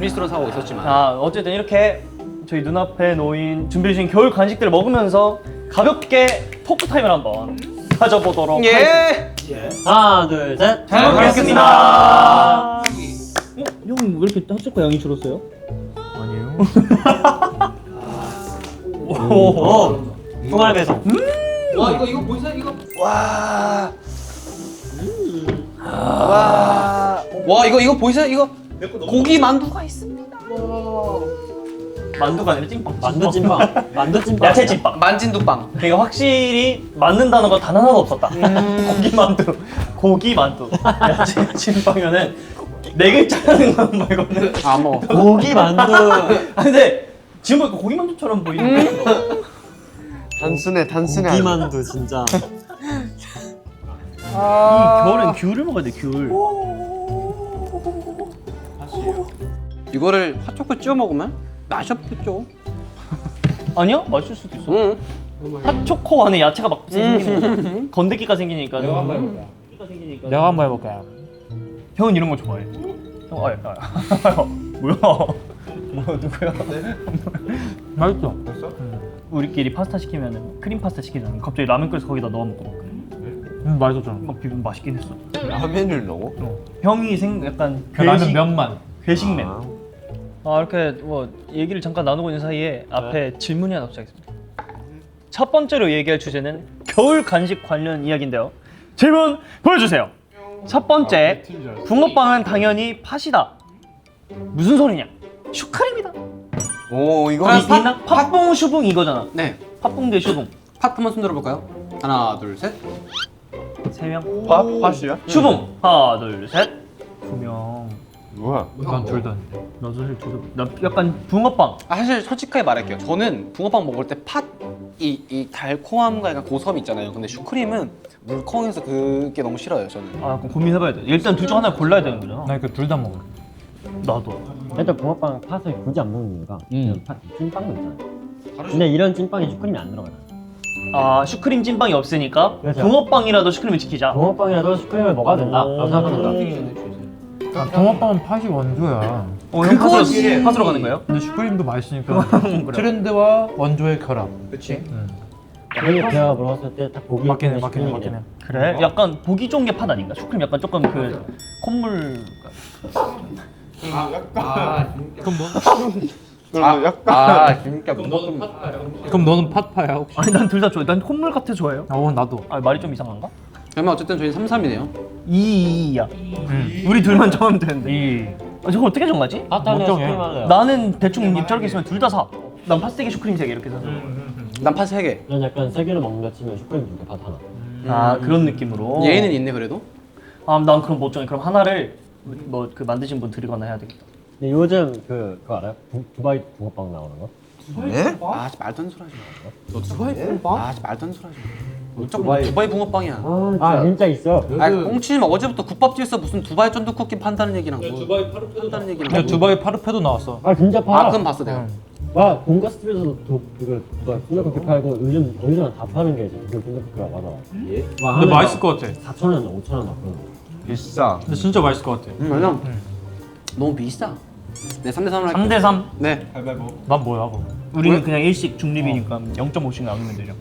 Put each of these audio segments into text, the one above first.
비스트로 사고 있었지만. 어쨌든 이렇게 저희 눈앞에 놓인 준비해주신 겨울 간식들을 먹으면서 가볍게 토크 타임을 한번 가져보도록 하겠습니다. 하나, 둘, 셋. 잘 먹겠습니다. 형 왜 이렇게 핫초코 양이 줄었어요? 아니에요. 오. 총알 배송. 와 이거 보이세요? 이거. 와 이거 보이세요? 이거 고기 만두가 있습니다. 만두가 아니라 찐빵. 만두 찐빵. 만두 찐빵. 야채 찐빵. 만진두빵. 그러니까 확실히 맞는 단어가 단 하나도 없었다. 고기 만두. 야채 찐빵면은 네 글자라는 것 말고는 아 뭐. 고기 만두. 근데 지금 보니까 고기 만두처럼 보이는데. 단순해. 고기 만두 진짜. 이 겨울엔 귤을 먹어야 돼, 귤. 이거를 핫초코 찍어 먹으면 맛이 없겠죠. 아니야? 맛있을 수도 있어. 응. 핫초코 안에 야채가 막 생기는 거. 건더기가 생기니까. 내가 한번 해볼게. 생기니까. 내가 한번 해볼게. 형은 이런 거 좋아해. 형, 뭐야? 뭐야, 누구야? 맛있어. 우리끼리 파스타 시키면은 크림 파스타 시키잖아. 갑자기 라면 끓여서 거기다 넣어 먹고 맛있었잖아. 막 비비면 맛있긴 했어. 라면을 넣어? 형이 약간 그 라면 면만. 괴식맨. 이렇게 뭐 얘기를 잠깐 나누고 있는 사이에 앞에 질문이 하나 도착했습니다. 첫 번째로 얘기할 주제는 겨울 간식 관련 이야기인데요. 질문 보여주세요. 첫 번째, 붕어빵은 당연히 팥이다. 무슨 소리냐? 슈크림이다. 오 이거 팥? 팥붕 슈붕 이거잖아. 네. 팥붕 대 슈붕. 팥 한번 손 들어볼까요? 하나 둘 셋. 3명. 팥이야? 슈붕. 하나 둘 셋. 2명. 뭐야? 난 둘 다. 나 사실 나 약간 붕어빵. 사실 솔직하게 말할게요. 저는 붕어빵 먹을 때 팥 이 달콤함과 약간 고소함이 있잖아요. 근데 슈크림은 물컹해서 그게 너무 싫어요. 저는. 약간 고민해봐야 돼. 일단 둘 중 하나를 골라야 되는 거잖아. 나 이거 둘 다 먹어. 나도. 일단 붕어빵 팥을 굳이 안 먹는 이유가 그냥 팥 찐빵도 있잖아요. 근데 이런 찐빵에 슈크림이 안 들어가요. 슈크림 찐빵이 없으니까 그렇죠. 붕어빵이라도 슈크림을 지키자. 붕어빵이라도 슈크림을 먹어야 된다. 라고 생각합니다. 붕어빵은 팥이 원조야. 형 팥으로 가는 거예요? 근데 슈크림도 맛있으니까 트렌드와 원조의 결합. 그렇지. 그리고 제가 먹었을 때 딱 보기 맞긴 해, 예쁜 맞긴 해, 슈크림이래요. 맞긴 해. 그래? 약간 보기 좋은 게 팥 아닌가? 슈크림 약간 조금 그 콧물. 그럼 뭐? 진짜 무조건. 그럼 너는 팥파야 혹시? 아니 난 둘 다 좋아해. 난 콧물 같아 좋아해요. 나도. 말이 좀 이상한가? 그러면 어쨌든 저희 3-3이네요. 2-2야. 우리 둘만 정하면 되는데. 저거 어떻게 정하지? 팥하면 못 정해. 슈크림 할래요. 나는 대충 입 저렇게 있으면 둘 다 사. 난 팥 3개 슈크림 3개 이렇게 사서. 난 팥 3개. 난 약간 세 개를 먹는다 치면 슈크림 2개, 팥 하나. 그런 느낌으로. 예의는 있네 그래도. 난 그럼 못 정해. 그럼 하나를 뭐 그 만드신 분 드리거나 해야 되겠다. 근데 요즘 그거 알아요? 두바이 붕어빵 나오는 거? 네? 말도 안 소리 하지 마. 너 두바이 붕어빵? 말도 안 소리 하지 마. 두바이 붕어빵이야. 진짜 있어. 꽁치님 어제부터 국밥집에서 무슨 두바이 쫀득쿠키 판다는 얘기랑 뭐 두바이 파르페도 판다는 얘기랑 근데 두바이 파르페도 나왔어. 진짜 팔아. 그건 봤어 내가. 와 돈가스집에서도 그거 붕어빵 팔고 요즘 거기서 다 파는 게 이제 그 붕어빵이라고 하더라. 와, 근데 맛있을 것 같아. 4,000원, 5,000원 막 그런 거. 비싸. 근데 진짜 맛있을 것 같아. 왜냐면 너무 비싸. 네 3대3으로 할게요. 3대3. 네. 난 뭐야 그럼? 우리는 그냥 일식 중립이니까 0.5씩 나누면 되죠.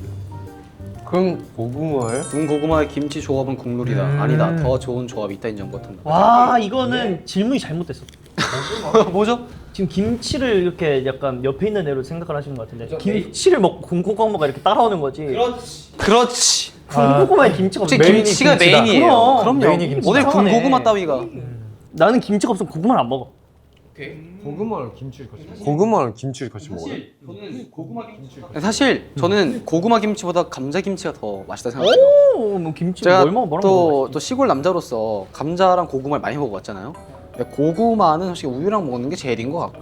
그럼 고구마에? 군고구마의 김치 조합은 국룰이다. 아니다. 더 좋은 조합이 있다 인정 못한다. 와 이거는 질문이 잘못됐어. 뭐죠? 지금 김치를 이렇게 약간 옆에 있는 애로 생각을 하시는 것 같은데 김치를 먹고 군고구마가 이렇게 따라오는 거지. 그렇지. 군고구마에 김치가 혹시 없어. 김치가 메인이에요. 그럼. 그럼요. 김치. 어딜 이상하네. 군고구마 따위가. 나는 김치가 없으면 고구마를 안 먹어. 고구마랑 김치를 같이 먹어요? 사실 저는 고구마 김치보다 감자 김치가 더 맛있다 생각해요. 뭐 김치 제가 뭐랑 또 시골 남자로서 감자랑 고구마를 많이 먹어봤잖아요. 근데 고구마는 솔직히 우유랑 먹는 게 제일인 것 같고.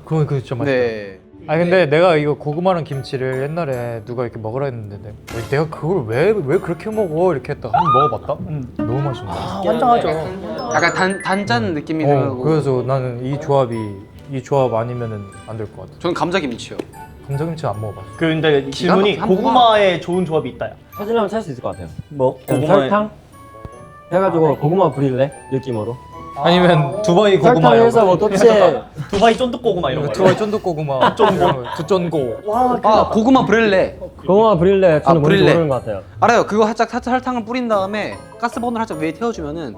그건 진짜 맛있어. 네. 아 근데 내가 이거 고구마랑 김치를 옛날에 누가 이렇게 먹으라 했는데 내가 그걸 왜 그렇게 먹어 이렇게 했다가 한번 먹어봤다? 너무 맛있는 거야. 환장하죠. 약간 단짠 느낌이 들고. 그래서 나는 이 조합 아니면은 안 될 것 같아. 저는 감자 김치요. 감자김치 안 먹어봤어. 근데 질문이 한번 고구마에 좋은 조합이 있다야. 찾으려면 찾을 수 있을 것 같아요. 뭐? 그냥 설탕 해가지고 고구마 브릴레 느낌으로. 아니면 두바이 고구마 이런 설탕에서 거. 뭐 토치에 두바이 쫀득고구마 이런 거. 두바이 쫀득고구마. 두쫀고. 아 고구마 브렐레 고구마 브릴레 저는 뭔지 브릴레. 모르는 것 같아요. 알아요. 그거 살짝 설탕을 뿌린 다음에 가스버너를 살짝 위에 태워주면은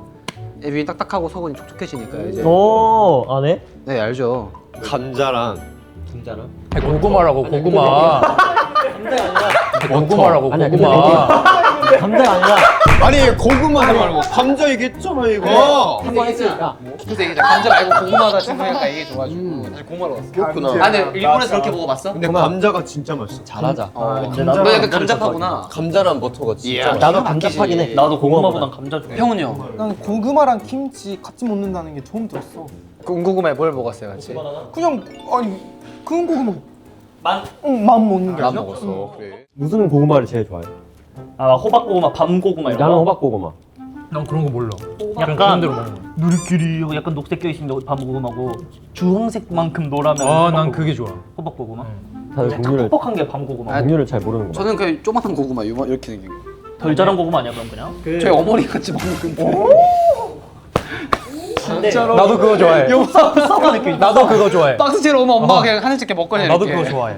위에 딱딱하고 속은 촉촉해지니까 이제. 오, 아 네? 네 알죠. 감자랑 아니, 고구마라고 고구마. 고구마라고 아니야, 고구마. 감자가 아니라 아니 고구마 말고 감자 얘기했잖아 이거. 한번 했으니까. 그래서 이게 감자 말고 고구마가 중요하니까 이게 좋아가지고 사실 고구마로 왔어. 그렇구나. 아 근데 일본에서 그렇게 먹어봤어? 근데 감자가 진짜 맛있어. 잘하자. 너 약간 감자파구나. 감자랑 버터가 진짜. 이야. 나도 감자파긴 해. 나도 고구마보단 감자 좋아해. 형은 형. 난 고구마랑 김치 같이 먹는다는 게 처음 들었어. 군고구마에 뭘 먹었어요 같이? 그냥 아니 그런 고구마 만. 만 먹는 게 안 아니라. 먹었어. 그래. 무슨 고구마를 제일 좋아해? 아 호박고구마, 밤고구마 이런 나는 거. 호박고구마. 난 그런 거 몰라. 약간 그런 대로 먹는 거. 누리끼리 하고 약간 녹색 껴있으면 밤고구마고 주황색만큼 노라면 아, 난 호박고구마. 그게 좋아. 호박고구마. 다들 종류를 퍽퍽한 게 밤고구마. 종류를 잘 모르는 거. 저는 그 조그만한 고구마 이렇게 생긴 거. 덜 자란 고구마 아니야 그럼 그냥? 저희 어머니 같이 먹는 거. 진짜로? 나도 그거 좋아해. 섭섭한 느낌. 나도 그거 좋아해. 박스채로 오면 엄마가 그냥 하나씩 이렇게 먹고 그냥 나도 이렇게. 그거 좋아해.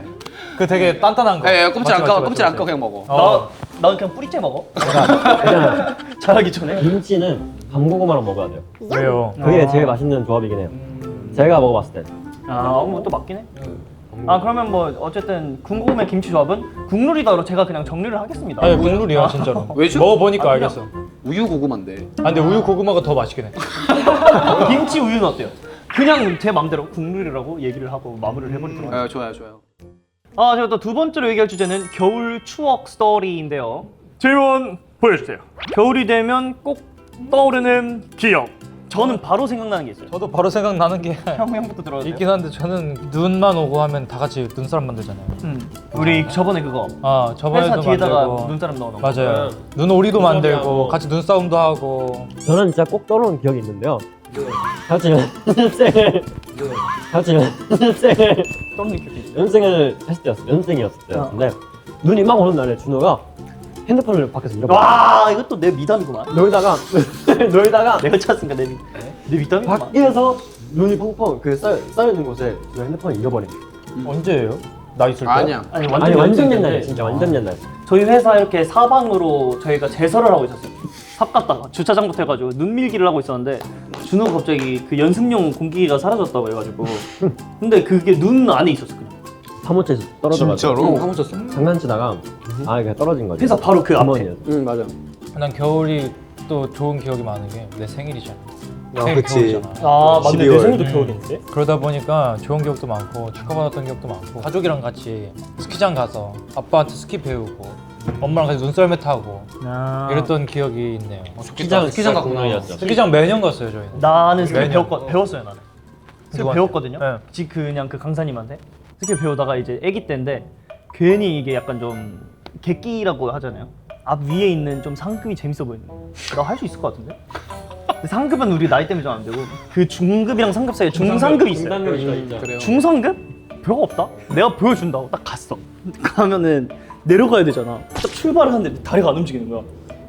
그 되게 단단한 거. 예, 껍질 안 맞지, 까, 맞지, 껍질 안 맞지, 까고 그냥 먹어. 어. 난 그냥 뿌리째 먹어. 그냥 자라기 전에. 김치는 밤고구마랑 먹어야 돼요. 왜요? 그게 제일 맛있는 조합이긴 해요. 제가 먹어봤을 때. 뭐 또 맞긴 해. 아 그러면 뭐 어쨌든 군고구마 김치 조합은 국룰이다로 제가 그냥 정리를 하겠습니다. 아니 국룰이야 진짜로. 왜죠? 먹어보니까 아, 알겠어. 우유 고구마인데. 아 근데 우유 고구마가 더 맛있긴 해. 김치 우유는 어때요? 그냥 제 맘대로 국룰이라고 얘기를 하고 마무리를 해버리도록 하겠습니다. 좋아요, 좋아요. 제가 또 두 번째로 얘기할 주제는 겨울 추억 스토리인데요. 질문 보여주세요. 겨울이 되면 꼭 떠오르는 기억. 저는 바로 생각나는 게 있어요. 저도 바로 생각나는 게 형부터 들어도 돼요? 있긴 한데 저는 눈만 오고 하면 다 같이 눈사람 만들잖아요. 우리 저번에 그거 아 저번에도 회사 뒤에다가 만들고. 눈사람 넣어놓은 거. 맞아요. 눈오리도 만들고 같이 눈싸움도 하고. 저는 진짜 꼭 떠오르는 기억이 있는데요. 같이 연습생을 떠오르는 기억이 있어요. 연습생을 했을 때였어요. 연습생이었을 때였는데 눈이 막 오는 날에 준호가 핸드폰을 밖에서 잃어버렸어. 와 이것도 내 미담이구만. 놀다가 내가 찾았으니까 내 미담이구만. 밖에서 눈이 펑펑 그 쌓여 있는 곳에 그 핸드폰을 잃어버린 거예요. 언제예요? 나 있을 때? 아니야. 아니 아니 완전 연습생 옛날에 때인데. 진짜 완전 옛날. 저희 회사 이렇게 사방으로 저희가 제설을 하고 있었어요. 삽 갔다가 주차장부터 해가지고 눈밀기를 하고 있었는데 준호가 갑자기 그 연습용 공기가 사라졌다고 해가지고 근데 그게 눈 안에 있었어 그냥. 사무실에서 떨어져가지고 진짜로? 사무쳤어? 장난치다가 그냥 떨어진 거지. 회사 바로 그 앞에. 주머니에서. 응, 맞아. 난 겨울이 또 좋은 기억이 많은 게 내 생일이잖아. 아, 생일이 그치. 겨울이잖아. 아 맞네. 내 12월. 생일도 겨울인데. 그러다 보니까 좋은 기억도 많고 축하받았던 기억도 많고 가족이랑 같이 스키장 가서 아빠한테 스키 배우고 엄마랑 같이 눈썰매 타고 아. 이랬던 기억이 있네요. 스키장 스키장 갔구나. 국룰이었죠. 스키장 매년 갔어요 저희는. 나는 스키 매년. 배웠어요 나는. 스키 누구한테? 배웠거든요. 네. 그냥 그 강사님한테 스키 배우다가 이제 아기 때인데 괜히 이게 약간 좀 객기라고 하잖아요. 앞 위에 있는 좀 상급이 재밌어 보이는 거. 나 할 수 있을 것 같은데? 근데 상급은 우리 나이 때문에 좀 안 되고 그 중급이랑 상급 사이에 중상급이 있어요. 그래요. 중상급? 별거 없다. 내가 보여준다고 딱 갔어. 가면은 내려가야 되잖아. 딱 출발을 하는데 다리가 안 움직이는 거야.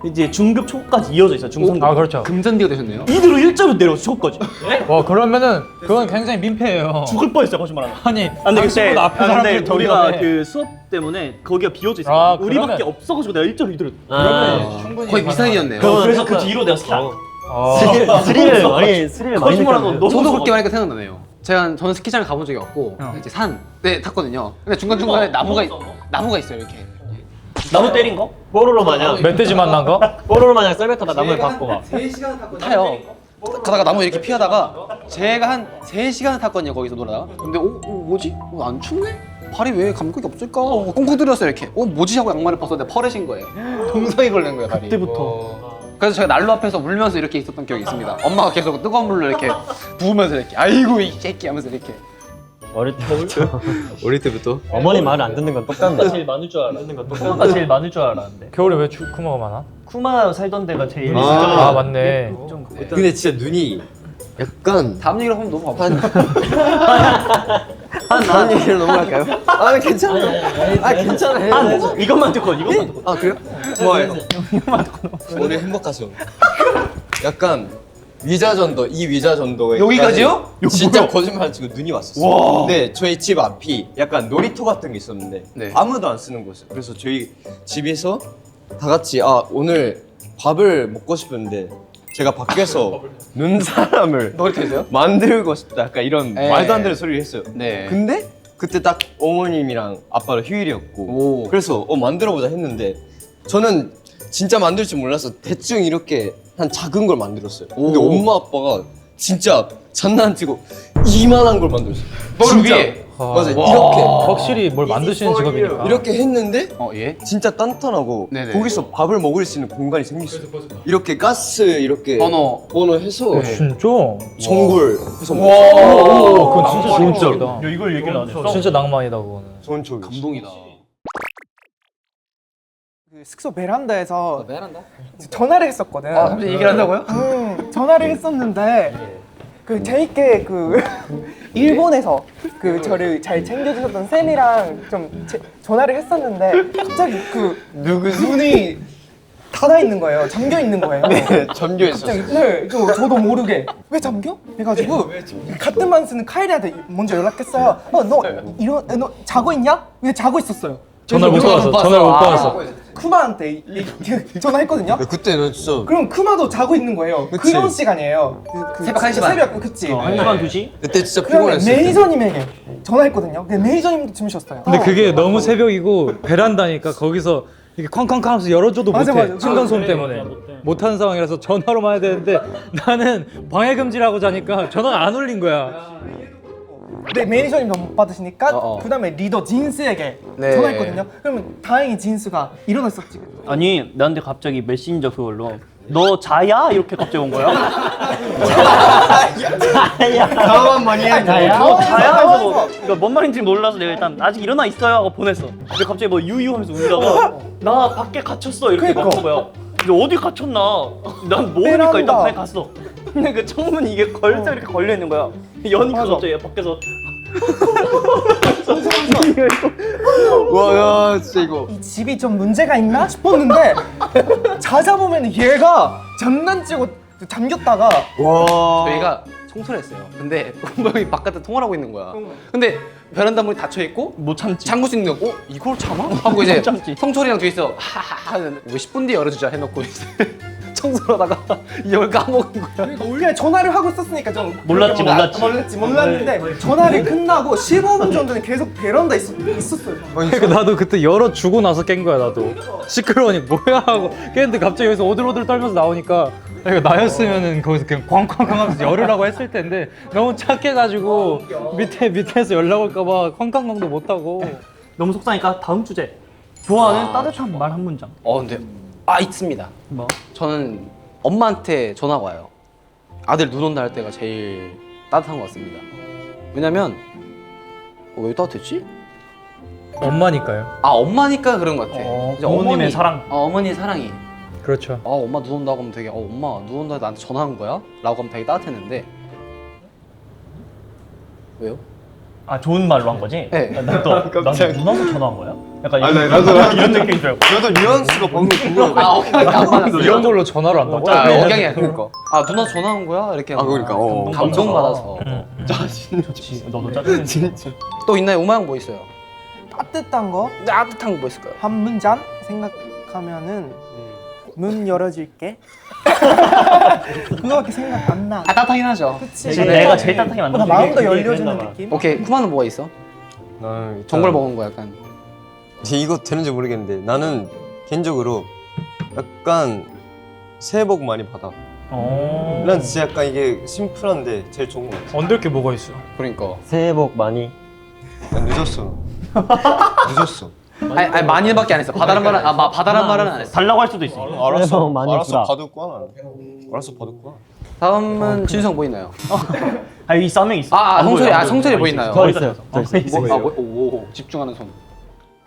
이제 중급 초급까지 이어져 있어. 중상급. 아 그렇죠. 금잔디가 되셨네요. 이대로 일자로 내려서 초급까지. 와 그러면은 그건 굉장히 민폐예요. 죽을 뻔했어 거짓말 안 하고. 아니 근데 그때 당신보다 앞에 근데 사람들이 우리가 해. 그 수업 때문에 거기가 비어져 있어. 아, 우리밖에 그러면- 없어가지고 내가 일자로 이대로. 그러면 충분히 거의 미사일이었네요. 그래서 그 뒤로 내가 싹. 스릴을 많이 스릴을 많이 거짓말하고 느꼈는데. 너무 저도 무서워. 그렇게 말하니까 생각나네요. 저는 스키장을 가본 적이 없고 이제 산에 탔거든요. 근데 중간 중간에 나무가 있어요 이렇게. 나무 때린 거? 뽀로로 마냥 멧돼지 만난 거? 뽀로로 마냥 썰매 타다 나무에 박고 막. 타요. 가다가 나무 이렇게 피하다가 제가 한 3시간을 탔거든요 거기서 놀다가. 근데 뭐지? 안 춥네? 발이 왜 감각이 없을까? 꽁꽁 들였어요 이렇게. 뭐지 하고 양말을 벗었는데 펄해진 거예요. 동상이 걸린 거예요 발이. 그때부터. 그래서 제가 난로 앞에서 울면서 이렇게 있었던 기억이 있습니다. 엄마가 계속 뜨거운 물로 이렇게 부으면서 이렇게 아이고 이 새끼 하면서 이렇게. 어릴 때부터 어릴 때부터? 어머니 말을 안 듣는 건 똑같네. 제일 많을 줄 알았는데. 쿠마가 제일 많을 줄 알았는데. 겨울에 왜 쿠마가 많아? 쿠마 살던 데가 제일. 아 맞네. 좀 근데 진짜 눈이 약간 다음 얘기를 하면 너무 아파. 다른 얘기를 넘어갈까요? 아 괜찮아. 괜찮아. 이것만 듣고 이것만 듣고. 아 그래요? 뭐예요? 오늘 행복하죠. 약간 위자전도 이 위자전도에 여기까지요? 진짜 거짓말 치고 눈이 왔었어요. 근데 저희 집 앞이 약간 놀이터 같은 게 있었는데 네. 아무도 안 쓰는 곳이에요. 그래서 저희 집에서 다 같이 오늘 밥을 먹고 싶은데 제가 밖에서 눈사람을 놀이터에서요? 만들고 싶다 약간 이런 네. 말도 안 되는 소리를 했어요. 네. 근데 그때 딱 어머님이랑 아빠랑 휴일이었고 오. 그래서 만들어보자 했는데 저는 진짜 만들 줄 몰라서 대충 이렇게 한 작은 걸 만들었어요. 근데 오. 엄마 아빠가 진짜 장난 안 치고 이만한 걸 만들었어요. 너를 진짜. 위해? 맞아 와. 이렇게 확실히 뭘 만드시는 직업이니까. 이렇게 했는데 예? 진짜 단단하고 네네. 거기서 밥을 먹을 수 있는 공간이 생겼어요. 이렇게 가스 이렇게 번호. 해서 진짜? 전골 해서 오, 그건 진짜 진짜다. 야, 이걸 얘기를 안 했어? 진짜 낭만이다 그거는. 좋은 촉이 감동이다. 그 숙소 베란다에서 미안한다. 전화를 했었거든. 아, 갑자기 얘기를 한다고요? 전화를 했었는데 그 재밌게 그 일본에서 그 저를 잘 챙겨주셨던 쌤이랑 좀 전화를 했었는데 갑자기 그 눈이 닫아 있는 거예요. 잠겨 있는 거예요. 잠겨 있었어요. 갑자기 네, 저도 모르게 왜 잠겨? 해가지고 같은 반 쓰는 카이리한테 먼저 연락했어요. 너 자고 있냐? 왜 자고 있었어요? 전화를 못 받았어. 전화를 못 받았어. 쿠마한테 전화했거든요. 그때는 진짜 그럼 쿠마도 자고 있는 거예요. 그치. 그런 시간이에요. 새벽 1시 반. 새벽 그치. 1시간 2시? 그때 진짜 그러면 피곤했어요. 매니저님에게 전화했거든요. 근데 매니저님도 주무셨어요. 근데 그게 너무 새벽이고 베란다니까 거기서 이렇게 쾅쾅쾅 하면서 열어줘도 맞아, 못해. 맞아. 층간소음 때문에 못하는 상황이라서 전화로만 해야 되는데 나는 방해금지라고 자니까 전화가 안 울린 거야. 근데 매니저님도 못 받으시니까 어어. 그 다음에 리더 진스에게 네. 전화했거든요. 그러면 다행히 진스가 일어났었지. 아니 나한테 갑자기 메신저 그걸로 너 자야? 이렇게 갑자기 온 거야? 자야 다만 많이 했는데 너 자야? 해서 뭐, 그러니까 뭔 말인지 몰라서 내가 일단 아직 일어나 있어요 하고 보냈어. 근데 갑자기 뭐 유유 하면서 울다가 나 밖에 갇혔어 이렇게 그러니까. 말한 거야. 근데 어디 갇혔나? 난 모르니까 베란다. 일단 방에 갔어. 근데 그 창문이 이게 걸쳐 이렇게 걸려 있는 거야. 여니까 맞아. 갑자기 밖에서 와야 진짜 이거 이 집이 좀 문제가 있나 싶었는데 찾아보면 얘가 장난치고 잠겼다가 와 저희가 청소를 했어요. 근데 분명히 바깥에 통화를 하고 있는 거야. 근데 베란다 문이 닫혀 있고 못 참지. 잠글 수 있는 거. 이걸 참아? 하고 이제 못 참지. 성철이랑 뒤에서 하하하 왜 10분 뒤에 열어주자 해놓고 이제 청소를 하다가 이걸 까먹은 거야. 그러니까 원래 전화를 하고 있었으니까 좀 몰랐지, 몰랐지. 몰랐는데 전화를 끝나고 15분 정도는 계속 베란다에 있었어요. 그러니까 나도 그때 열어주고 나서 깬 거야 나도. 시끄러우니 뭐야 하고 깼는데 갑자기 여기서 오들오들 떨면서 나오니까 이거 나였으면은 거기서 그냥 쾅쾅쾅 하면서 열으라고 했을 텐데 너무 착해가지고 밑에서 연락 올까봐 쾅쾅쾅도 못하고. 너무 속상하니까 다음 주제. 좋아하는 따뜻한 말 한 문장. 근데 있습니다. 뭐? 저는 엄마한테 전화가 와요. 아들 눈 온다 할 때가 제일 따뜻한 것 같습니다. 왜냐면 왜 따뜻했지? 엄마니까요. 엄마니까 그런 것 같아. 이제 부모님의 사랑. 어머니의 사랑이. 그렇죠. 엄마 눈 온다고 하면 되게 엄마 눈 온다 나한테 전화한 거야? 라고 하면 되게 따뜻했는데 왜요? 아 좋은 말로 한 거지? 네. 난또 누나한테 전화한 거야? 약간 나도 이런 느낌인 줄 알고. 나도 뉘앙스가 방금 궁금해. 억양이 이런 걸로 전화를 한다고? 억양이야 그러니까. 누나 전화 온 거야? 이렇게 하면 그러니까 감동받아서. 좋지. 너도 짜증내. 진짜 또 있나요? 우마형 뭐 있어요? 따뜻한 거 따뜻한 거 뭐 있을까요? 한 문장 생각하면은 문 열어줄게. 그거밖에 생각 안 나. 따뜻하긴 하죠. 그치. 내가 제일 따뜻하게 만들어. 마음도 열려주는 느낌. 오케이 쿠마는 뭐가 있어? 나는 정글 먹은 거 약간. 이거 되는지 모르겠는데 나는 개인적으로 약간 새해 복 많이 받아. 난 진짜 약간 이게 심플한데 제일 좋은 것 같아. 언들 게 뭐가 있어? 그러니까. 새해 복 많이. 난 늦었어. 늦었어. 아니 많이밖에 안 했어. 바다란 말은 바다란 말은 안 했어. 달라고 할 수도 있어. 새해 복 많이 알았어 받아. 받을거야. 알았어 받을거야. 다음은 진성 뭐 있나요? 이 쌈에 있어. 성철이 뭐 있나요? 저 있어요. 저 있어요. 오 집중하는 손.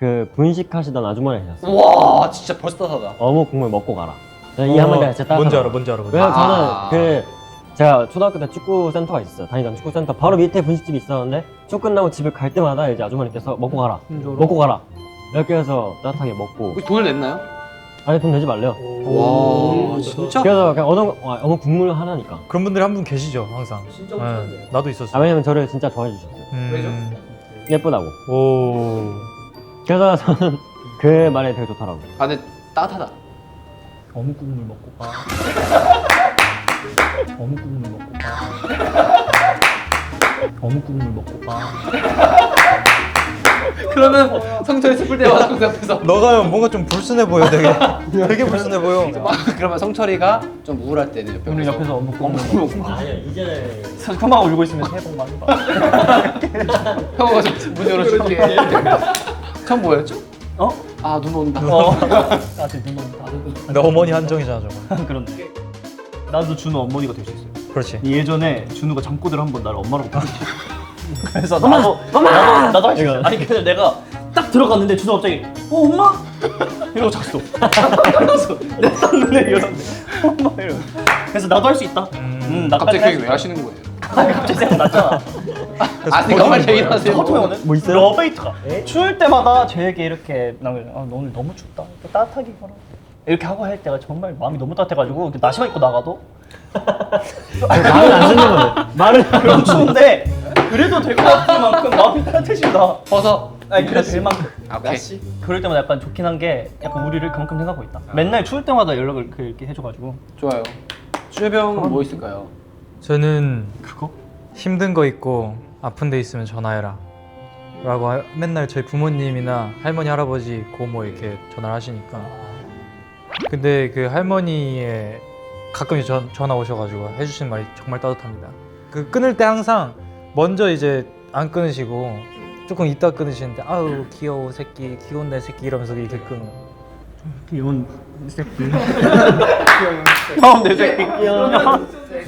그 분식하시던 아주머니 계셨어요. 와 진짜 벌써 따뜻하다. 어묵 국물 먹고 가라. 이 한마디가 진짜 뭔지 따뜻하다. 알아, 뭔지 알아. 왜냐면 아. 저는 제가 초등학교 때 축구 센터가 있었어요. 다니던 축구 센터 바로 밑에 분식집이 있었는데 축구 끝나고 집에 갈 때마다 이제 아주머니께서 먹고 가라, 먹고 가라 이렇게 해서 따뜻하게 먹고. 혹시 돈을 냈나요? 아니 돈 내지 말래요. 와 진짜? 그래서 그냥 어묵 국물 하나니까. 그런 분들이 한 분 계시죠 항상. 진짜 나도 있었어. 아 왜냐면 저를 진짜 좋아해 주셨어요. 왜죠? 예쁘다고. 오. 그래서 저는 그 말이 되게 좋더라고요. 아 근데 따뜻하다. 어묵 국물 먹고 가. 어묵 국물 먹고 가. 어묵 국물 먹고 가. 그러면 성철이 슬플 때마다 그 옆에서 너가 뭔가 좀 불순해 보여 되게. 되게 불순해 보여. 그러면 성철이가 좀 우울할 때는 옆에 우리 옆에서 어묵 국물 먹고 가. 아니야 이제 그만 울고 있으면 새해 복 많이 받아. 형아가 문 열어줄게. 처음 뭐였죠? 어? 아 눈 온다. 나한테 눈 온다. 너 어머니 한정이잖아 저거. 그런데 나도 준우 어머니가 될 수 있어요. 그렇지. 예전에 준우가 잠꼬대를 한번 나를 엄마라고 부르지. 그래서 나도 할 수 있어. 아니 그냥 내가 딱 들어갔는데 준우 갑자기 엄마 이러고 잤어. 그래서 내가 눈을 열었는데 엄마 이러고. 그래서 나도 할 수 있다. 나 갑자기 그 빨리 얘기 왜 하시는 거예요? 갑자기 생각났잖아. 아 내가 말 얘기를 하세요. 커트웨어는 뭐 있어요? 러베이트가 추울 때마다 저에게 이렇게 너 오늘 너무 춥다. 이렇게 따뜻하게 걸어. 이렇게 하고 할 때가 정말 마음이 너무 따뜻해가지고 이렇게 나시마 입고 나가도 말을 안 듣는 거네. 말을 그럼 추운데 그래도 될 것 같은 만큼 마음이 따뜻해진다. 벗어. 아니 그래 될 만큼. 오케이. 그럴 때마다 약간 좋긴 한 게 약간 우리를 그만큼 생각하고 있다. 맨날 추울 때마다 연락을 이렇게 해줘가지고. 좋아요. 주혜병 뭐 있을까요? 저는 그거? 힘든 거 있고 아픈 데 있으면 전화해라 라고 맨날 저희 부모님이나 할머니 할아버지 고모 이렇게 전화를 하시니까 근데 그 할머니의 가끔 전화 오셔가지고 해주신 말이 정말 따뜻합니다. 그 끊을 때 항상 먼저 이제 안 끊으시고 조금 이따 끊으시는데 아우 귀여워 새끼 귀여운 내 새끼 이러면서 이렇게 끊어. 귀여운 새끼. 귀여운 내 새끼.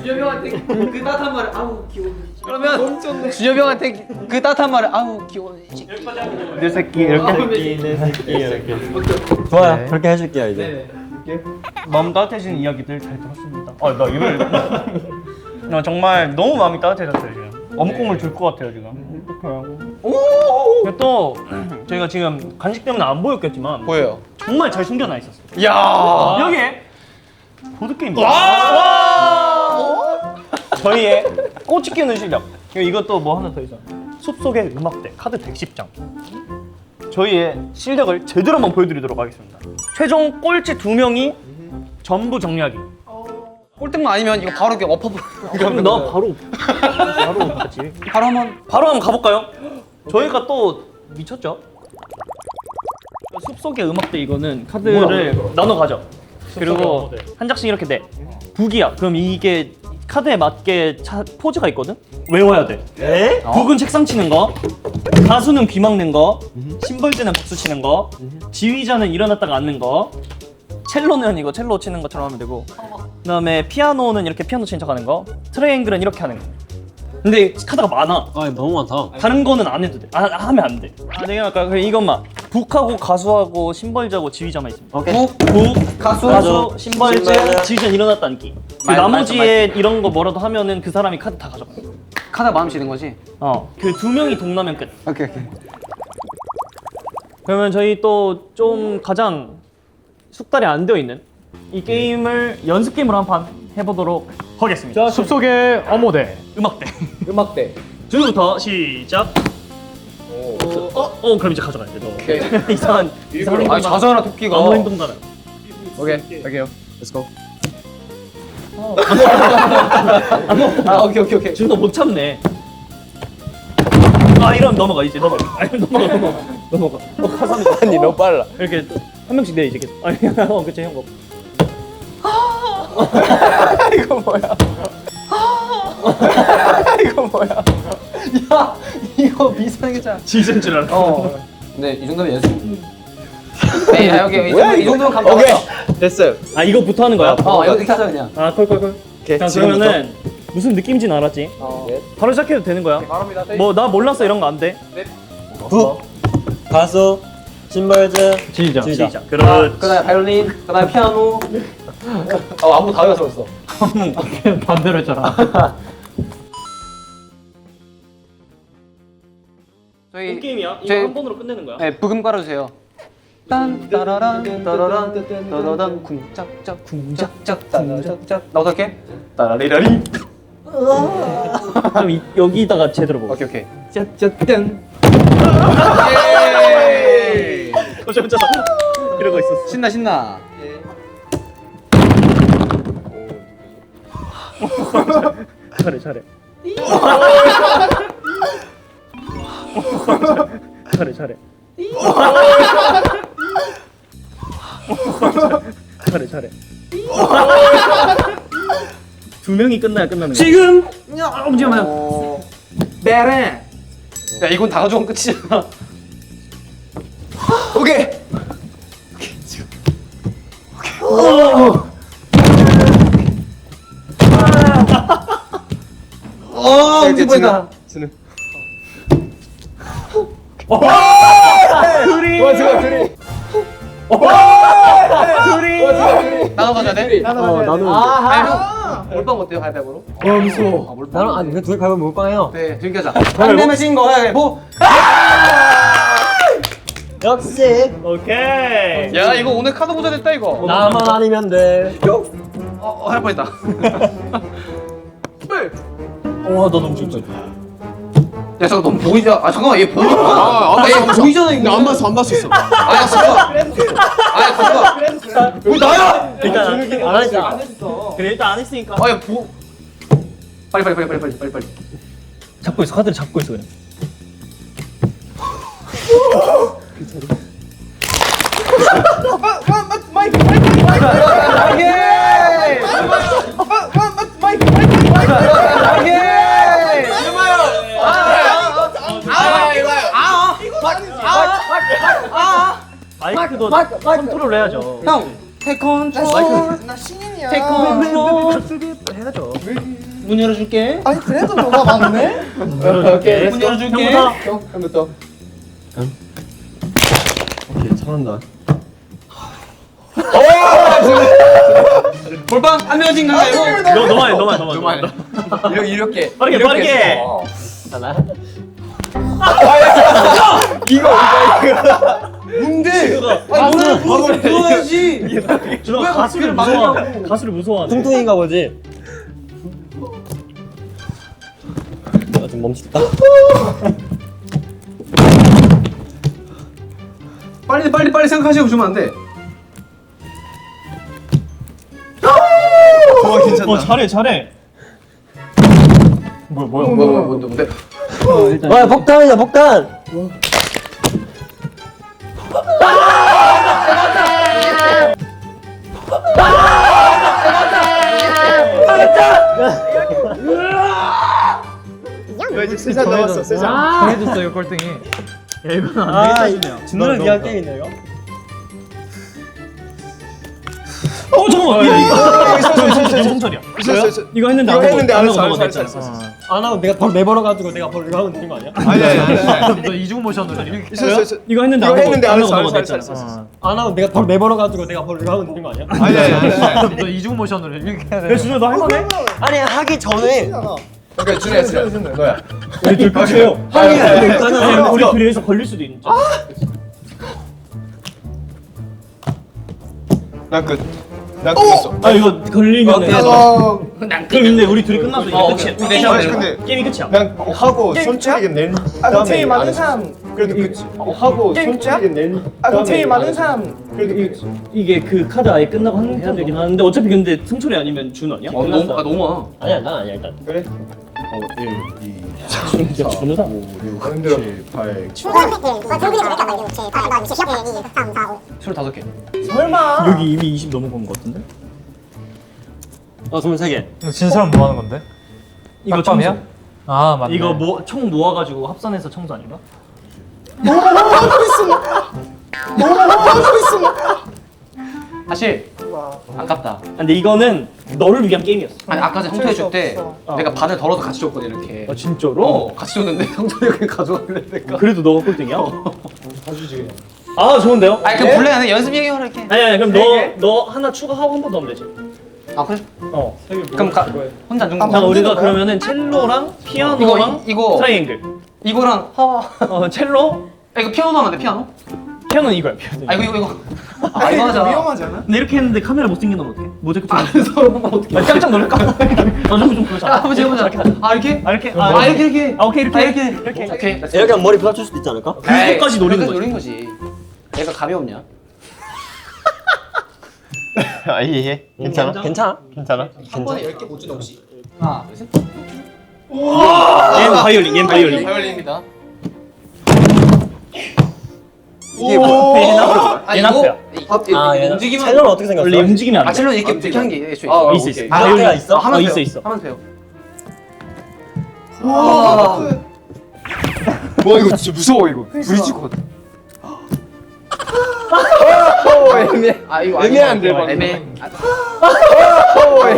주혜병한테 그 따뜻한 말을 아우 귀여워. 그러면 주혜병한테 그 따뜻한 말을 아우 귀여워. 내 새끼 이렇게. 내 새끼 이렇게. 좋아요. 네. 그렇게 해줄게요 이제. 마음 따뜻해지는 이야기들 잘 들었습니다. 나 이걸 나 정말 너무 마음이 따뜻해졌어요 지금. 어묵국물 줄 것 같아요 지금. 어떡해요. 또 저희가 지금 간식 때문에 안 보였겠지만 보여요. 정말 잘 숨겨놔 있었어요. 야. 여기에 보드게임입니다. 저희의 꼬치 끼는 실력. 이것도 뭐 하나 더 있어. 숲속의 음악대 카드 110장. 저희의 실력을 제대로 한번 보여드리도록 하겠습니다. 최종 꼴찌 2명이 전부 정리하기. 꼴등만 아니면 이거 바로 이렇게 엎어버. 그럼 나 바로 같이 바로 한번. 바로 한번 가볼까요? 저희가 또 미쳤죠? 숲속의 음악대 이거는 카드를 나눠 가져. 그리고 한 장씩 이렇게 내. 북이야. 그럼 이게 카드에 맞게 포즈가 있거든? 외워야 돼. 북은 책상 치는 거, 가수는 귀 막는 거, 심벌제는 박수 치는 거, 지휘자는 일어났다가 앉는 거, 첼로는 이거 첼로 치는 것처럼 하면 되고, 그다음에 피아노는 이렇게 피아노 치는 척하는 거, 트라이앵글은 이렇게 하는 거. 근데 카드가 많아. 아 너무 많다. 다른 거는 안 해도 돼. 하면 안 돼. 내가 아까 그럼 이것만. 북하고 가수하고 심벌자고 지휘자만 있습니다. 오케이. 북, 가수, 심벌제, 심벌제. 지휘자는 일어났다 앉기. 그 말, 나머지에 이런 거 뭐라도 하면은 그 사람이 카드 다 가져가. 카드 마음 치는 거지? 그 2명이 동나면 끝. 오케이. 그러면 저희 또 좀 가장 숙달이 안 되어 있는 이 게임을 연습 게임으로 한 판 해보도록 하겠습니다. 숲속의 어모대. 음악대. 음악대. 준우부터 시작. 그럼 이제 가져가야 돼. 너. 오케이. 이상한 행동. 아니 자잖아 토끼가. 아무 행동도 안 해. 오케이. 갈게요. Let's go. 오케이. 준우 못 참네. 이러면 넘어가 이제 넘어가. 넘어가. 가사는 아니 너무 빨라. 이렇게 한 명씩 내 이제 계속. 그치 형 거. 이거 뭐야? 이거 뭐야? 야 이거 비슷하겠잖아. 지진 줄 알아. 근데 이 정도면 연습. 네, 여기 이 정도면 감당. 오케이. 됐어요. 이거부터 하는 거야? 이렇게 하자 그냥. 콜. 자 그러면은 무슨 느낌인지는 알았지? 바로 시작해도 되는 거야? 바로입니다. 뭐 나 몰랐어 이런 거 안 돼? 북 가수 심벌제 지휘자. 지휘자. 그렇지. 그다음에 바이올린, 그다음에 피아노. 아무도 다 외웠어. 반대로 했잖아. 저희 게임이야? 이거 저희- 한 번으로 끝내는 거야? 네 부금 깔아주세요. 딴 따라란 따라란 따라란 쿵짝짝 쿵짝짝 쿵짝짝 나부터 할게. 따라리라리. 그럼 여기다가 제대로 먹어. 오케이 오케이. 짠짠짠. 예. 어쩌 그러고 있었어. 신나 신나. 잘해 잘해. 잘해 잘해. 잘해 잘해. 두 명이 끝나야 끝나는 거야. 지금 잠깐만요. 베레. 야 이건 다 가져온 끝이잖아. 오케이. 어, 이제 보인다. 나눠 가져야 돼? 나는 몰빵 어때요, 가위바위보로? 무서워. 나는 아니 그둘 가면 몰빵해요. 네, 지금 가자. 안 내면 진 거 가위바위보. 역시 오케이. 야, 이거 오늘 카드 보자 됐다 이거. 나만 아니면 돼. 할 뻔했다. 와, 너 너무 진짜. 야, 잠깐 넌 보이자. 아, 잠깐만 얘 보이잖아. 얘 보이잖아 이거. 안 봤어. 아야, 잠깐. 아야, 잠깐. 왜 나야? 일단 안 했잖아. 그래 일단 안 했으니까. 아야, 빨리. 잡고 있어. 카드를 잡고 있어 그냥. 마이크도 컨트롤 해야죠. 형, 테컨트롤. 나 신인이야. 테컨트롤. 해야죠. 문 열어줄게. 아니 그래도 너가 많네. 오케이. 문 열어줄게. 형부터. 잘한다. 볼빵 한 명씩 가요. 너만 해. 이렇게. 빠르게. 하나. 뭔데? 아, 노래를 불러야지. 준호 가수를 무서워하네. 가수를 무서워하네. 뚱뚱인가 보지. 좀 멈췄다. 빨리 생각하시고 주면 안 돼. 잘해. 뭔데? 와 폭탄이다 폭탄. 세잔 남았어. 세잔. 정해줬어 이거 꼴등이. 이건 안 되겠다. 진우를 위한 게임이네 이거. 잠깐만. 이거 성철이야. 이거 했는데 안 하고 넘어갔잖아. 안 하고 내가 벌 내버려가지고 내가 벌 이거 하면 되는 거 아니야? 너 이중 모션으로 이렇게. 이거 했는데 안 하고 넘어갔잖아. 안 하고 내가 벌 내버려가지고 내가 벌 이거 하면 되는 거 아니야? 너 이중 모션으로 이렇게 해야 돼. 야 준호 너 할만해? 아니 하기 전에 오케이, 준이야. 너야. 우리 둘 끝이에요. 아니 우리 둘이 해서 걸릴 수도 있는. 난 끝. 난 끝났어. 아 이거 걸리면 난 그럼 근데 우리 둘이 끝나서 이게 끝이야. 우리 넷이 하면 되는 근데 게임이 끝이야. 그냥 하고 게임 손가락에 낸 아, 다음에 제일 안 많은 했어. 사람. 그래도 끝이. 하고 게임 손가락에 낸 아, 그럼 제일 다음에 많은 안 했어. 사람. 그래도 끝이. 이게 그 카드 아예 끝나고 해야 되긴 하는데 어차피 근데 승철이 아니면 준호 아니야? 너무 많아. 아니야 난 아니야 일단. 그래? 1, 2, 3, 4, 5, 6, 7, 8. 25개. 설마. 여기 이미 20 넘어간 것 같은데? 23개. 이거 진 사람 뭐 하는 건데? 이거 깜깜이야? 청소. 아 맞네. 이거 총 모아가지고 합산해서 청소 아닌가? 사실 아깝다. 아, 근데 이거는 너를 위한 게임이었어. 아니 아까 전에 형태 줄때 내가 반을 덜어서 같이 줬거든 이렇게. 아 진짜로? 같이 줬는데 형철이 그냥 가져가길래 내가. 그래도 너가 꼴등이야? 아 좋은데요? 아니 그럼 블랙 안에 연습 얘기하라 이렇게. 아니 그럼 너 하나 추가하고 한 번 더 하면 되지. 아 그래? 어. 그럼 혼자 안 죽는 자 거야? 우리가 그러면은 첼로랑 피아노랑 이거 트라이앵글. 이거랑 하와. 첼로. 이거 피아노 하면 돼 피아노? 피아노는 이거야. 아 이거 아 이거 하자. 위험하지 않아? 근데 이렇게 했는데 카메라 못생긴 놈 어떡해? 모자이크 좀 어떡해? 깜짝 놀랄까? 좀 그러자. 한번 해보자. 아 이렇게? 이렇게? 이렇게. 아 오케이 이렇게. 오케이. 이렇게 하면 머리 부닥칠 수도 있지 않을까? 그거까지 노리는 거지. 노리는 거지. 얘가 감이 없냐? 아예 괜찮아? 괜찮아. 괜찮아? 한 번에 10개 못 주다 혹시? 하나, 둘, 셋. 얘는 바이올린, 얘는 바이올린. 바이올린입니다. 이게 뭐? 얘는 하프야. 아 얘는 움직이면 첼로는 어떻게 생겼어? 원래 움직이면 안 돼. 첼로 이렇게 하는 게 애초에 있어 있어. 아, 바이올린 있어? 하면서 있어. 하면서 배워. 와 이거 진짜 무서워 이거. 부딪힐 것 같아. 아 이거 애매한데, 방금. 애매.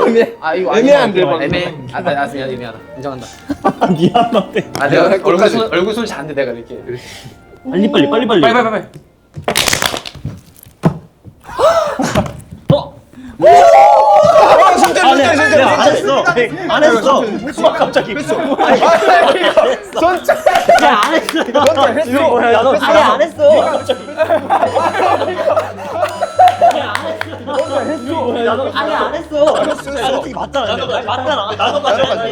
애매. 아 이거 애매한데, 방금. 애매. 나 미안 애매하다. 인정한다. 미안한데. 아 내가 얼굴 손이 잘안 돼 내가 이렇게. 빨리. 빨리. 안 했어. 안 했어. 갑자기. 야안 했어. 이거 뭐야? 나도 아니 안 했어. 아니 안 했어. 솔직히 맞잖아. 맞잖아. 나도 맞잖아.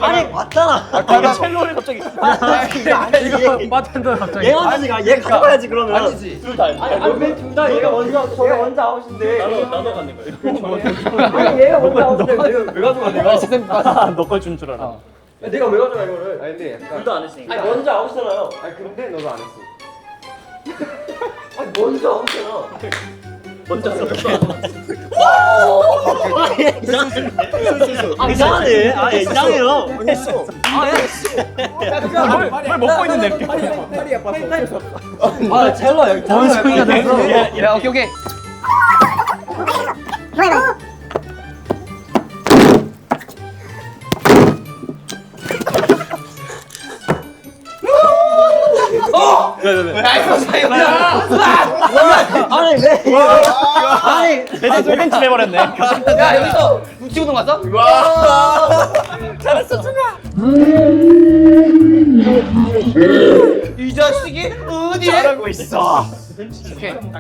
아니 맞잖아. 첼로를 갑자기. 이거 맞한다 갑자기. 얘 먼저가 얘 가져가야지 그러면. 아니지. 둘다 얘가 먼저 아웃인데. 나도 갖는 거야. 아니 얘가 먼저 아웃인데 왜 가져가 내가? 너걸 준 줄 알아. 내가 왜 가져가 이거를? 아니 근데 약간. 둘도 안 했으니까. 아니 먼저 아웃이잖아요. 아니 근데 너도 안 했어. 아니 먼저 아웃이잖아. 먼저 썼어. 이상하네. 아 이상해요. 했어. 뭘 먹고 있는데 이렇게. 아 첼로 여기 뭔 소리가 났어? 야 오케이. 아니 왜? 아니 대댄 침 해버렸네. 야 여기서 붙이고 넘어갔어? 이 자식이 어디? 잘하고 있어. 오케이. 형.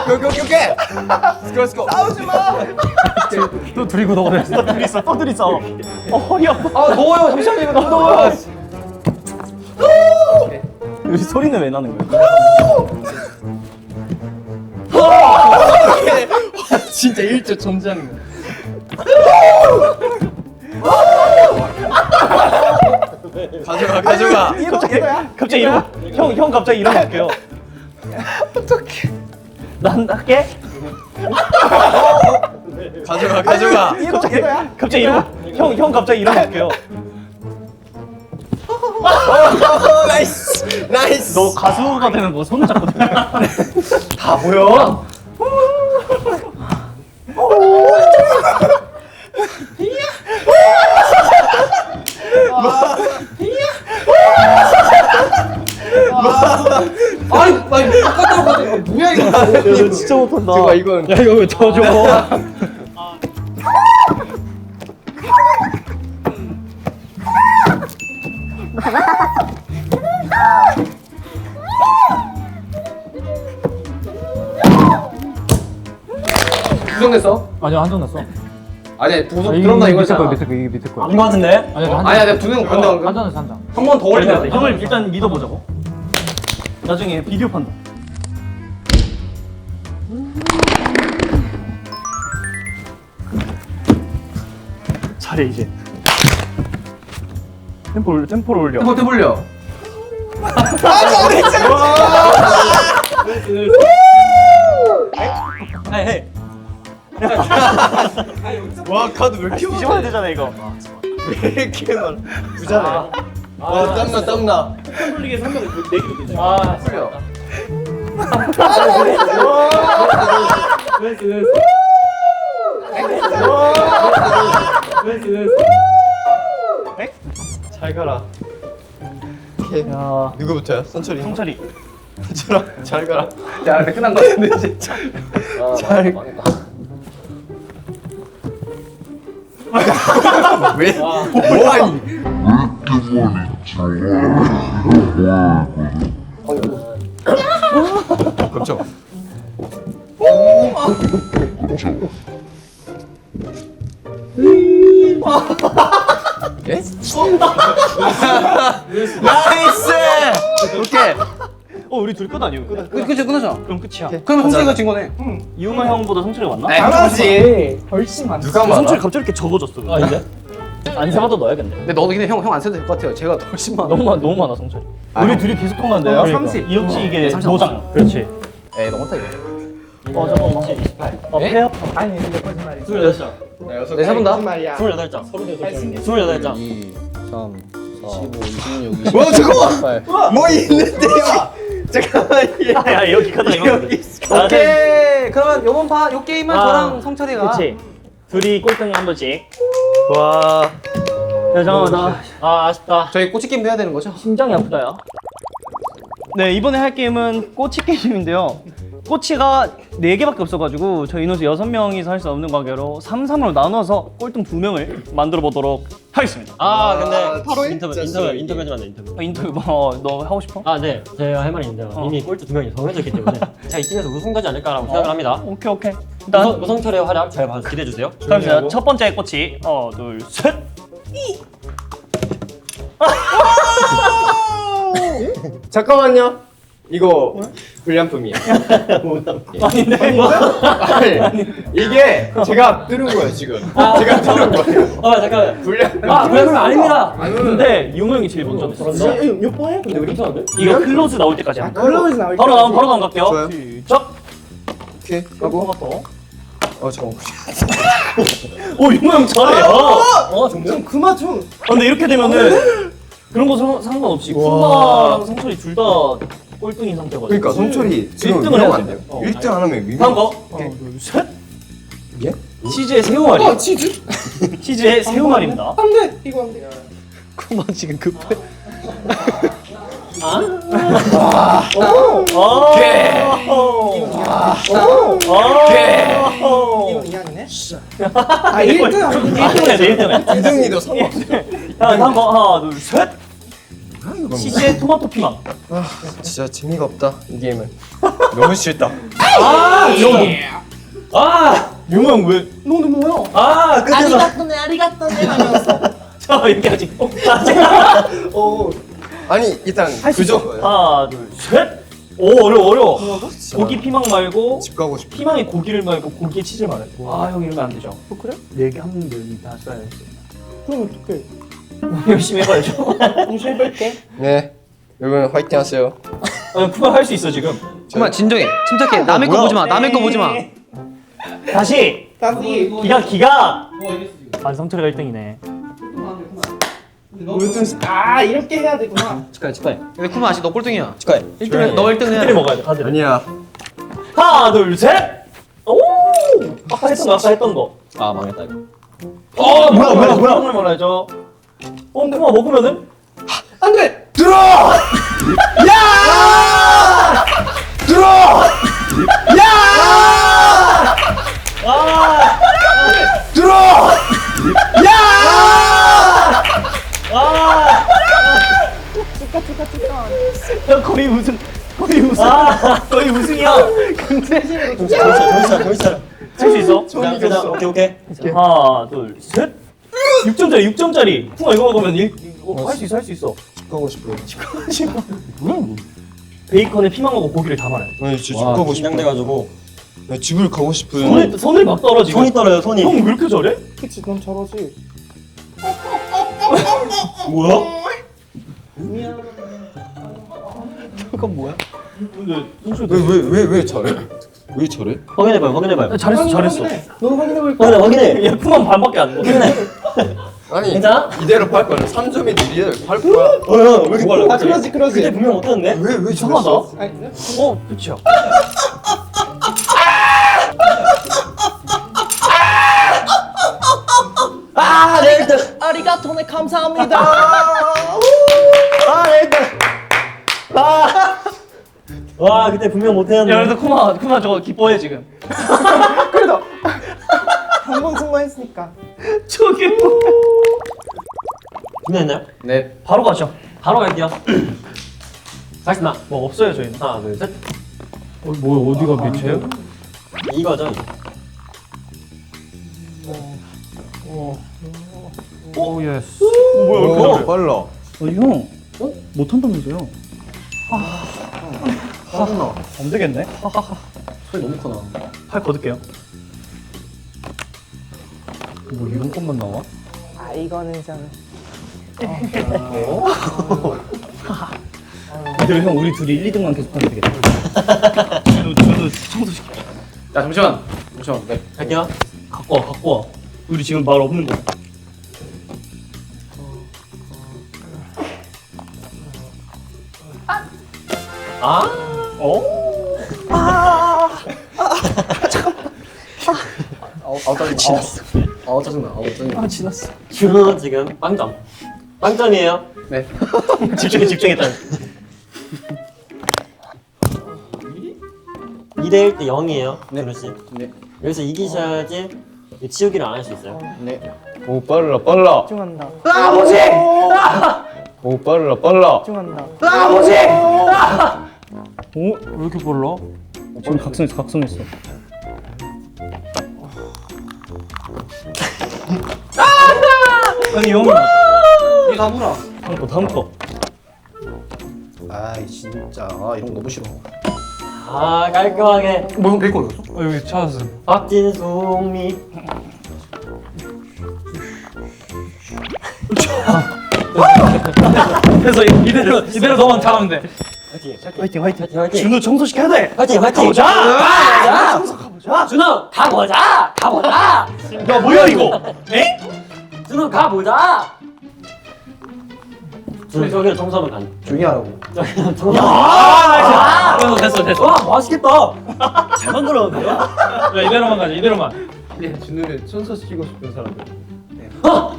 오케이. 스코. 또 둘이 구독을 했어. 또 들이서. 허리 아파. 아 더워요. 잠시만요. 이거 너무 더워요. 이 소리는 왜 나는 거야? 진짜 1조 전장. 가져가. 갑자기 형 갑자기 일어날게요. 어떡해. 난 할게. 가져가. 갑자기 형 갑자기 일어날게요. 나이스. 너 가수가 되면 뭐 손을 잡고 다 보여. 아니 아까 뭐야 이거? 진짜 못한다. 제가 이건 야 이거 왜 더 줘? 구성됐어? 아니야 한정 났어. 아니 부속 이게 들었나 밑에 이거잖아. 거야 밑에 거 이게 밑에 거야. 아닌 것 같은데? 아니야 아니야 내가 두명 건데 방금. 한정 났어 한정. 한 번 더 올리면 돼. 형을 일단 믿어보자고. 나중에 비디오 판다. 잘해 이제. 템포를 올려. 한번 해볼려. 헤이. 와 카드 왜 이렇게 많아? 뒤집어야 되잖아 이거. 왜 이렇게 많아? 부자네. 와 땀나. 템플릭에 3명 내기도 되잖아. 아 풀려. 잘 가라. 야, 누구부터야? 선철이. 성철이. 선철아 잘 가라. 야 근데 끝난 거 같은데 진짜. 잘. 왜? 뭐하니? 깜짝. 나이스. 오케이. 우리 둘 끝 아니에요? 그치 끝나죠. 그럼 끝이야. 그럼 성철이가 진 거네. 이용아 형보다 성철이 맞나? 당연하지. 훨씬 많지. 누가 말아? 성철이 갑자기 이렇게 적어졌어. 아닌데? 안 세봐도 넣어야겠네. 근데 너도 근데 형 안 써도 될 것 같아요. 제가 더 훨씬 많아. 너무 많아 성철이. 우리 둘이 계속 통과한대요. 그러니까. 30. 이 역시 이게 30. 노장. 그렇지. 에이 너무 못하게. 잠깐만. 28. 폐업. 아니 근데 거짓말이야. 26장. 네, 세번 다. 거짓말이야. 28장. 28장. 2, 3, 15, 26, 27. 와 잠깐만. 뭐 있는데요? 잠깐만. 야 여기 카드가 이만큼. 오케이. 그러면 요번 요 게임은 아, 저랑 성철이가. 그렇지. 둘이 꼴등 한 번씩. 와. 야 잠깐만 나 아쉽다. 저희 꼬치 게임도 해야 되는 거죠? 심장이 아프다야. 네 이번에 할 게임은 꼬치 게임인데요. 꼬치가 4개밖에 없어가지고 저희 인원수 6명이서 할 수 없는 관계로 3-3으로 나눠서 꼴등 2명을 만들어 보도록 하겠습니다. 근데 바로 인터뷰 좀 하네, 인터뷰. 인터뷰 너 하고 싶어? 네. 제가 할 말이 있는데요. 이미 꼴찌 2명이 정해졌기 때문에 제가 이팀에서 우승하지 않을까라고 생각을 합니다. 오케이. 일단 우성철의 활약 잘 봐서 기대해 주세요. 갑니다. 첫 번째 꼬치. 하나, 둘, 셋. 잠깐만요. 이거 불량품이야. 아닌데? 아니, 이게 제가 뚫은 거예요 지금. 제가 뚫은 거예요. 잠깐만. 불량. 그건 아닙니다. 근데 용호 형이 제일 먼저 냈어. 몇 번 해? 근데 우리 이거 클로즈 나올 때까지 합니다. 클로즈 나올 바로 나오면 갈게요. 좋아요. 시작. 오케이. 하고. 잠깐만. 용호 형 잘해. 좀 그만 좀. 근데 이렇게 되면은 그런 거 상관없이 쿠마랑 성철이 둘 다 꼴등인 상태거든. 그러니까 성철이 지금 1등을 해야 위험한데요. 돼요. 1등 안 하면 위험. 다음 거. 하나, 둘, 셋. 예? 치즈의 새우말이. 치즈? 치즈의 새우말입니다. 안 돼. 이거 안 돼. 그만 지금 급해. 이거 이양이네. 1등 하면 1등 해야 돼, 1등 해. 2등이도 상관없어. 다음 거. 하나, 둘, 셋. 치즈의 토마토 피망. 진짜 재미가 없다 이 게임은. 너무 싫다. 용호 형 왜? 너는 뭐야? 끝에서. 아리가또네 하면서. 이렇게 하지. 아니 일단 그죠. 하나, 둘, 셋. 어려워. 고기 피망 말고 집 가고 싶어. 피망에 고기를 말고 고기에 치즈를 말해. 형 이러면 안 되죠. 그래? 4개 한 명이 다 써야 돼. 그럼 어떡해? 열심히 해봐야죠. 열심히 해볼게. 네. 여러분 화이팅 하세요. 쿠마 할 수 있어 지금. 그만 진정해. 침착해. 남의 거 보지 마. 남의 거 보지 마. 다시. 다시. 기가. 성철이가 1등이네. 이렇게 해야 되구나. 축하해. 근데 쿠마 아직 너 꼴등이야. 축하해. 1등 너 1등 해야 카드를 돼. 먹어야 돼. 카드를. 아니야. 하나, 둘, 셋. 오. 아까 했던 거. 망했다 이거. 뭐야? 을 말하죠. 쿠마 먹으면은 안 돼. 야, 거의 우승. 거의 우승이야. 정신 차려. 할 수 있어? 오케이. 하나, 둘, 셋. 6점짜리. 쿠마 이거 먹으면 할 수 있어. 집 가고 싶어요. 베이컨에 피망하고 고기를 다 말해. 아니 진짜 집 가고 싶어. 긴장돼가지고 나 집을 가고 싶어요. 손을 막 떨어지고. 손이 떨어요, 손이. 형 왜 이렇게 잘해? 그치, 넌 잘하지. 뭐야? 그건 뭐야? 왜 잘해? 왜 잘해? 확인해봐요. 잘했어. 너 확인해볼까? 확인해. 야, 쿠만 반밖에 안 돼. 아니 괜찮아? 이대로 팔 거야. 3점이 느리게 팔 거야. 왜 이렇게 빨라? 그러지. 그때 분명 못했는데? 왜 이상하다. 잘했어? 아니, 그치야. 내 1등! 아리가토네 감사합니다. 내 1등! 와, 그때 분명 못했는데. 야, 그래도 쿠마 저거 기뻐해 지금. 그래도 한 번 승부했으니까. 저게 뭐야? 준비됐나요? 네. 바로 가죠. 바로 갈게요. 가겠습니다. 뭐 없어요 저희는. 하나, 둘, 셋. 뭐 어디가 밑에요? 이거죠. 오 예스. 오, 빨라. 형, 못한다면서요? 안 되겠네. 소리 너무 커 나. 팔 걷을게요. 뭐 이런 것만 나와? 아 이거는 좀 근데 형 우리 둘이 1, 2등만 계속 하면 되겠다. 저도 청소시켜. 자 잠시만. 네. 갈게요. 갖고 와. 우리 지금 말 없는 거. 아, 지났어. 짜증나. 짜증나. 지났어. 준호 지금 빵점. 빵점이에요. 네. 집중했다. 2대1 대 0이에요. 네. 준호 씨. 네. 여기서 이기셔야지 치우기를 안 할 수 있어요. 네. 오, 빨라. 집중한다. 오, 빨라. 집중한다. 왜 이렇게 빨라? 지금 각성했어. 아니 형이 이 다물어. 다음 거. 아이 진짜 이런 거 너무 싫어. 아, 깔끔하게. 뭐형 베이커 어디갔어? 여기 찾았어. 박진송미. 그래서 이대로 너만 잘하면 돼. 화이팅. 화이팅. 화이팅. 준우 청소시켜야 돼. 화이팅. 가보자. 준호 가보자. 야 뭐야 이거? 에? 준호 가보자. 준호 저기로 청소하면 간. 조용히 하라고. 저기로 청소. 됐어. 와, 맛있겠다. 잘 만들었는데요? 야 이대로만 가자. 이대로만. 근데 준우를 순서시키고 싶은 사람들. 이거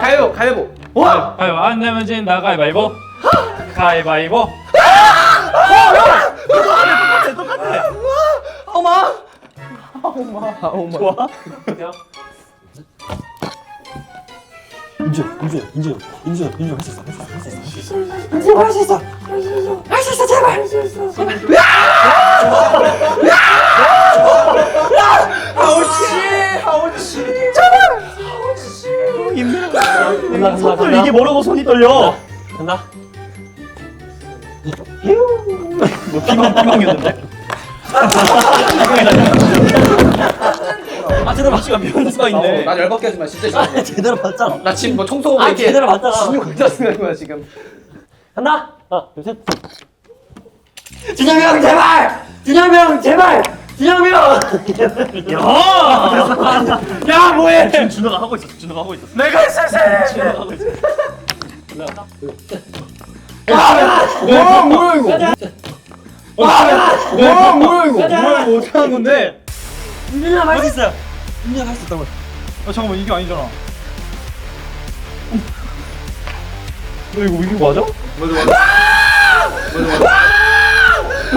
가위바위보. 안 내면 진다 가위바위보. 가위바위보. 좋아? 인주 할 수 있어. 제발. 간다. 이게 뭐라고 손이 떨려? 간다. 뭐 피망이었는데? 아, 제대로 맞. 시간 변수가 있네. 나 열받게 하지 마 진짜 싫어. 제대로 맞잖아. 나 지금 뭐 청소하고 아, 이렇게 제대로 맞잖아. 진우 걸다 쓰는 거야 지금. 간다. 하나, 둘, 셋. 준영이 형 제발. 준영이 형 제발. 준영이 형. 야 뭐해? 지금 준호가 하고 있어. 내가 했어. 뭐야 이거? 뭐야 이거? 뭐야 어떻게 하는 건데? 준영이 할수 있어요. 준영이 할수 있다고. 잠깐만 이게 아니잖아. 너 이거 맞아?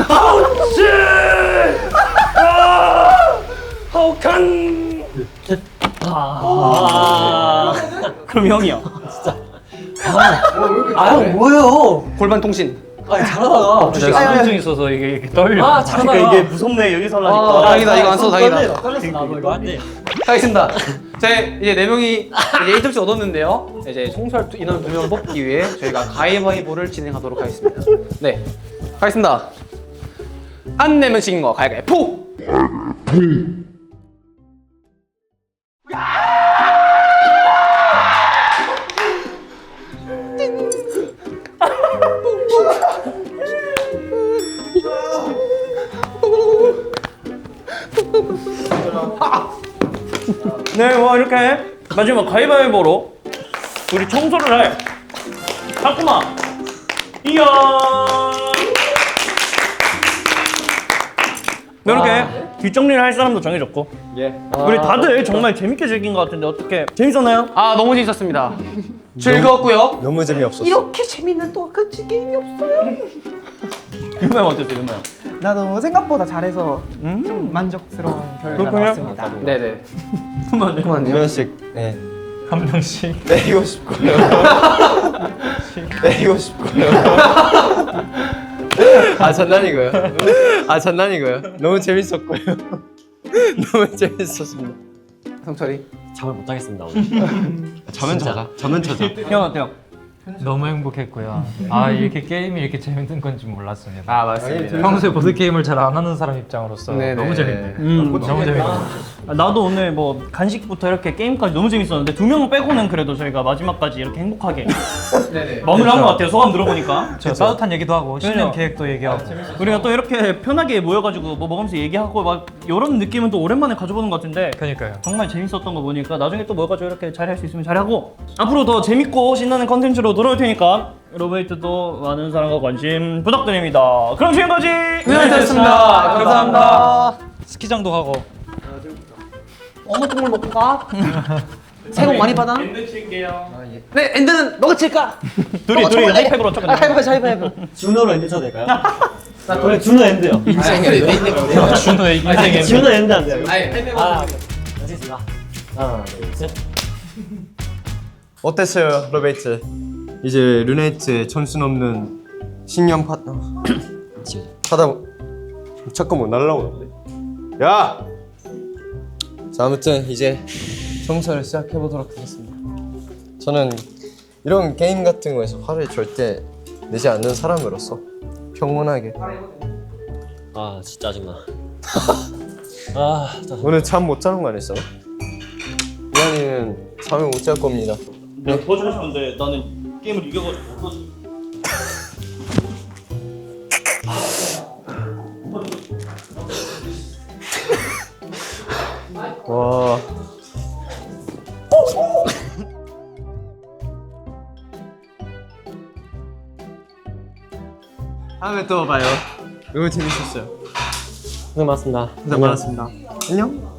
아우치! 하우칸! 그럼 형이야. 아, 형 뭐예요? 골반 통신. 아, 잘하다가. 내가 수능증 있어서 이게 떨려. 아, 잘하다가. 그러니까 이게 무섭네 여기서 하려니까. 아, 다행이다. 이거 안 써도 다행이다. 떨렸어 나도 이거 안 돼. 하겠습니다. 제 이제 4명이 이제 1점씩 얻었는데요. 이제 총살 인원 2명을 뽑기 위해 저희가 가위바위보를 진행하도록 하겠습니다. 네, 가겠습니다. 안 내면 지는 거 가위바위보. 네, 뭐 이렇게 마지막 가위바위보로 우리 청소를 해. 자꾸만. 이야. 이렇게 뒷정리를 할 사람도 정해졌고. 예. 우리 다들 정말 재밌게 즐긴 것 같은데 어떻게 재밌었나요? 아 너무 재밌었습니다. 즐거웠고요. 너무 재미없었어. 이렇게 재밌는 또 같이 게임이 없어요. 유명 어땠어요, 유명? 나도 생각보다 잘해서 좀 만족스러운 결과가 나왔습니다. 네네. 한 명씩 네. 한 명씩. 내리고 싶고요. 내리고 싶고요. 아 장난이고요. 아 장난이고요. 너무 재밌었고요. 너무 재밌었습니다. 성철이. 잠을 못 자겠습니다 오늘. 자면 자자. 자면 자자. 형 어때요? 너무 행복했고요. 아 이렇게 게임이 이렇게 재밌는 건지 몰랐습니다. 아 맞습니다. 평소에 보드 게임을 잘 안 하는 사람 입장으로서 네네. 너무 재밌네. 너무 재밌네. 나도 오늘 뭐 간식부터 이렇게 게임까지 너무 재밌었는데 두 명 빼고는 그래도 저희가 마지막까지 이렇게 행복하게 마무리한 것 같아요. 소감 들어보니까. 저 따뜻한 얘기도 하고 신년 그죠? 계획도 얘기하고. 우리가 또 이렇게 편하게 모여가지고 뭐 먹으면서 얘기하고 막 이런 느낌은 또 오랜만에 가져보는 것 같은데 그러니까요. 정말 재밌었던 거 보니까 나중에 또 모여가지고 이렇게 잘할 수 있으면 잘하고 앞으로 더 재밌고 신나는 컨텐츠로 돌아올 테니까 로베이트도 많은 사랑과 관심 부탁드립니다. 그럼 지금까지 고생하셨습니다. 감사합니다. 스키장도 가고. 어묵 국물 먹고 가. 새해 복 많이 받아. 엔드 칠게요. 네, 엔드는 너가 칠까? 둘이 하이팩으로 쳐. 하이파이브. 준호로 엔드 쳐도 될까요? 나 원래 준호 엔드요. 준호의 인생의 준호 엔드 안 돼요. 아니, 알겠습니다. 하나, 둘, 셋. 어땠어요, 로베이트? 이제 르네이트의 점수 넘는 신년 파트너 하다 잠깐만 날라오는데. 야! 자 아무튼 이제 청소를 시작해 보도록 하겠습니다. 저는 이런 게임 같은 거에서 화를 절대 내지 않는 사람으로서 평온하게 아 진짜 짜증나. 아 진짜. 오늘 잠 못 자는 거 아니었어? 이한이는 잠을 못 잘 겁니다. 내가 도와주고 싶은데 나는 게임을 이겨가지고 와. 다음에 또 봐요. 너무 재밌었어요. 고생 많았습니다. 고생 많았습니다. 안녕.